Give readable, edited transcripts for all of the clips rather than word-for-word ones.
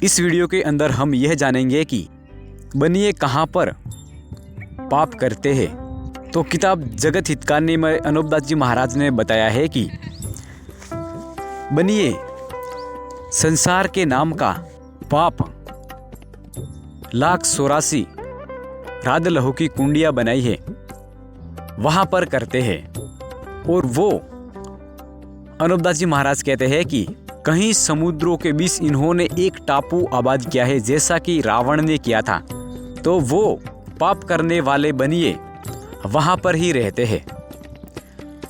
इस वीडियो के अंदर हम यह जानेंगे कि बनिए कहाँ पर पाप करते हैं। तो किताब जगत हितकारी में अनूपदास जी महाराज ने बताया है कि बनिए संसार के नाम का पाप 1,84,00,000 राध लहू की कुंडियाँ बनाई है, वहाँ पर करते हैं। और वो अनूपदास जी महाराज कहते हैं कि कहीं समुद्रों के बीच इन्होंने एक टापू आबाद किया है, जैसा कि रावण ने किया था। तो वो पाप करने वाले बनिए वहाँ पर ही रहते हैं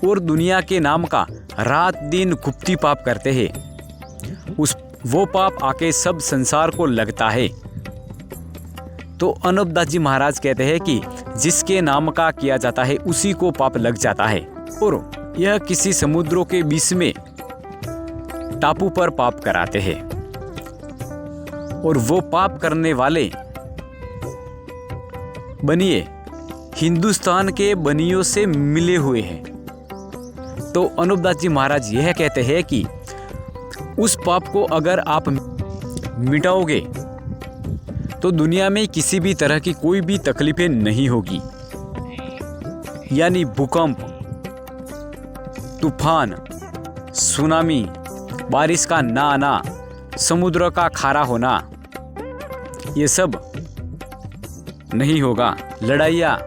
और दुनिया के नाम का रात दिन गुप्ती पाप करते हैं। वो पाप आके सब संसार को लगता है। तो अनूपदास जी महाराज कहते हैं कि जिसके नाम का किया जाता है उसी को पाप लग जाता है। और यह किसी समुद्रों के बीच में टापू पर पाप कराते हैं और वो पाप करने वाले बनिए हिंदुस्तान के बनियों से मिले हुए हैं। तो अनूपदास जी महाराज यह कहते हैं कि उस पाप को अगर आप मिटाओगे तो दुनिया में किसी भी तरह की कोई भी तकलीफें नहीं होगी, यानी भूकंप, तूफान, सुनामी, बारिश का ना आना, समुद्र का खारा होना, ये सब नहीं होगा। लड़ाइयाँ,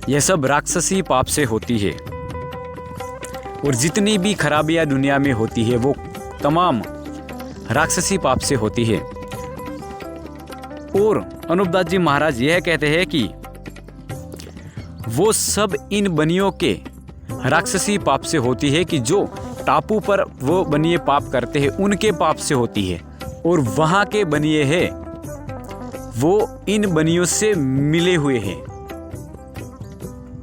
यह सब राक्षसी पाप से होती है। और जितनी भी खराबियाँ दुनिया में होती है वो तमाम राक्षसी पाप से होती है। और अनूपदास जी महाराज यह कहते हैं कि वो सब इन बनियों के राक्षसी पाप से होती है कि जो टापू पर वो बनिए पाप करते हैं उनके पाप से होती है। और वहाँ के बनिए हैं वो इन बनियों से मिले हुए हैं,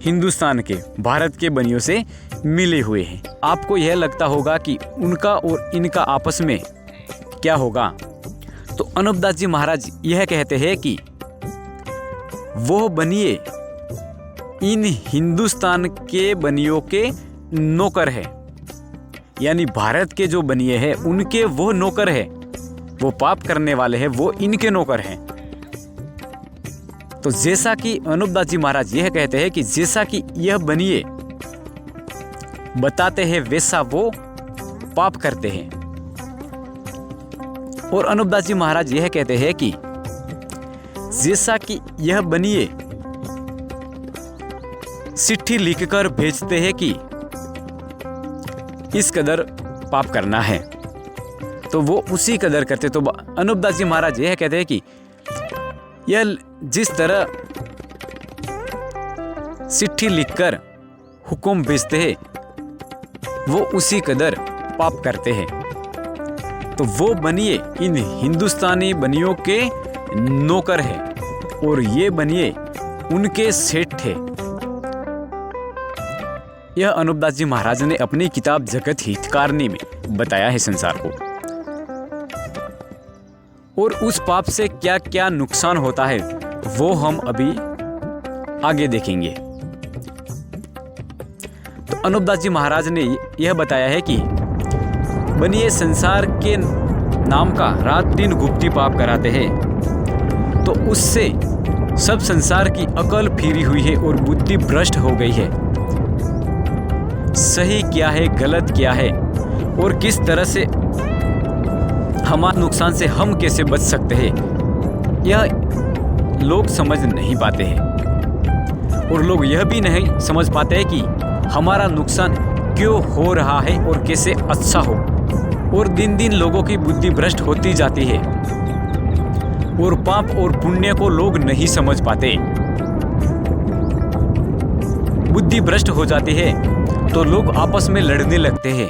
हिंदुस्तान के, भारत के बनियों से मिले हुए हैं। आपको यह लगता होगा कि उनका और इनका आपस में क्या होगा। तो अनूपदास जी महाराज यह कहते हैं कि वो बनिए इन हिंदुस्तान के बनियों के नौकर है, यानी भारत के जो बनिए हैं उनके वो नौकर है। वो पाप करने वाले हैं वो इनके नौकर हैं। तो जैसा कि अनूपदास जी महाराज यह कहते हैं कि जैसा कि यह बनिए बताते हैं वैसा वो पाप करते हैं। और अनूपदास जी महाराज यह कहते हैं कि जैसा कि यह बनिए चिट्ठी लिखकर भेजते हैं कि इस कदर पाप करना है, तो वो उसी कदर करते। तो अनूपदास जी महाराज यह कहते हैं कि यह जिस तरह चिट्ठी लिखकर हुक्म भेजते हैं वो उसी कदर पाप करते हैं। तो वो बनिए इन हिंदुस्तानी बनियों के नौकर है और ये बनिए उनके सेठ थे। यह अनूपदास जी महाराज ने अपनी किताब जगत हितकारी में बताया है संसार को। और उस पाप से क्या क्या नुकसान होता है वो हम अभी आगे देखेंगे। तो अनूपदास जी महाराज ने यह बताया है कि बनिए संसार के नाम का रात दिन गुप्ती पाप कराते हैं, तो उससे सब संसार की अकल फिरी हुई है और बुद्धि भ्रष्ट हो गई है। सही क्या है, गलत क्या है और किस तरह से हमारे नुकसान से हम कैसे बच सकते हैं, यह लोग समझ नहीं पाते हैं। और लोग यह भी नहीं समझ पाते हैं कि हमारा नुकसान क्यों हो रहा है और कैसे अच्छा हो। और दिन दिन लोगों की बुद्धि भ्रष्ट होती जाती है और पाप और पुण्य को लोग नहीं समझ पाते। बुद्धि भ्रष्ट हो जाती है तो लोग आपस में लड़ने लगते हैं।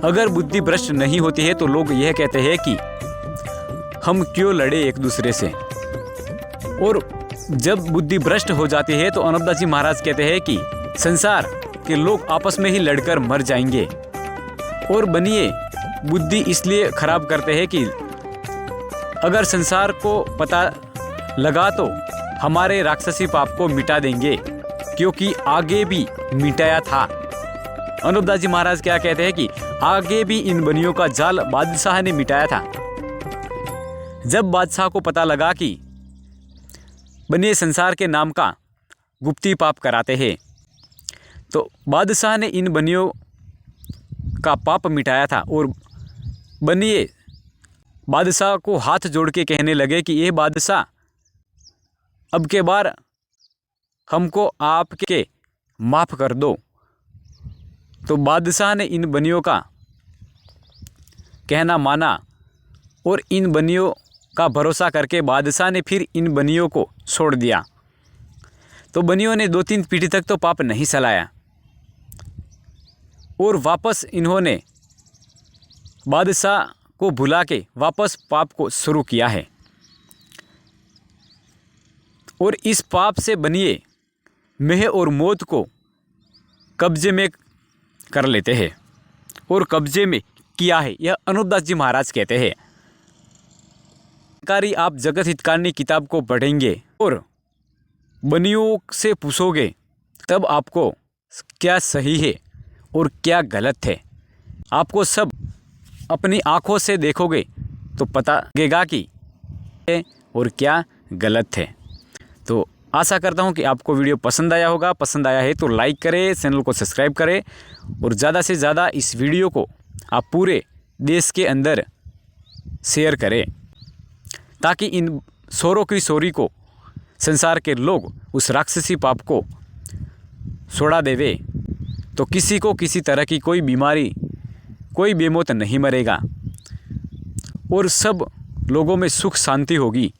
अगर बुद्धि भ्रष्ट नहीं होती है तो लोग यह कहते हैं कि हम क्यों लड़े एक दूसरे से। और जब बुद्धि भ्रष्ट हो जाती है तो अनूपदास जी महाराज कहते हैं कि संसार के लोग आपस में ही लड़कर मर जाएंगे। और बनिए बुद्धि इसलिए खराब करते हैं कि अगर संसार को पता लगा तो हमारे राक्षसी पाप को मिटा देंगे, क्योंकि आगे भी मिटाया था। अनूपदास जी महाराज क्या कहते हैं कि आगे भी इन बनियों का जाल बादशाह ने मिटाया था। जब बादशाह को पता लगा कि बनिए संसार के नाम का गुप्ती पाप कराते हैं, तो बादशाह ने इन बनियों का पाप मिटाया था। और बनिए बादशाह को हाथ जोड़ के कहने लगे कि ये बादशाह, अब के बार हमको आपके माफ़ कर दो। तो बादशाह ने इन बनियों का कहना माना और इन बनियों का भरोसा करके बादशाह ने फिर इन बनियों को छोड़ दिया। तो बनियों ने 2-3 पीढ़ी तक तो पाप नहीं सलाया और वापस इन्होंने बादशाह को भुला के वापस पाप को शुरू किया है। और इस पाप से बनिए मेह और मौत को कब्जे में कर लेते हैं और कब्जे में किया है, यह अनूपदास जी महाराज कहते हैं। आप जगत हितकारिणी किताब को पढ़ेंगे और बनियों से पूछोगे, तब आपको क्या सही है और क्या गलत है, आपको सब अपनी आँखों से देखोगे तो पता लगेगा कि है और क्या गलत है। तो आशा करता हूँ कि आपको वीडियो पसंद आया होगा। पसंद आया है तो लाइक करें, चैनल को सब्सक्राइब करें और ज़्यादा से ज़्यादा इस वीडियो को आप पूरे देश के अंदर शेयर करें, ताकि इन शोरों की शोरी को संसार के लोग उस राक्षसी पाप को छोड़ा देवे, तो किसी को किसी तरह की कोई बीमारी, कोई बेमौत नहीं मरेगा और सब लोगों में सुख शांति होगी।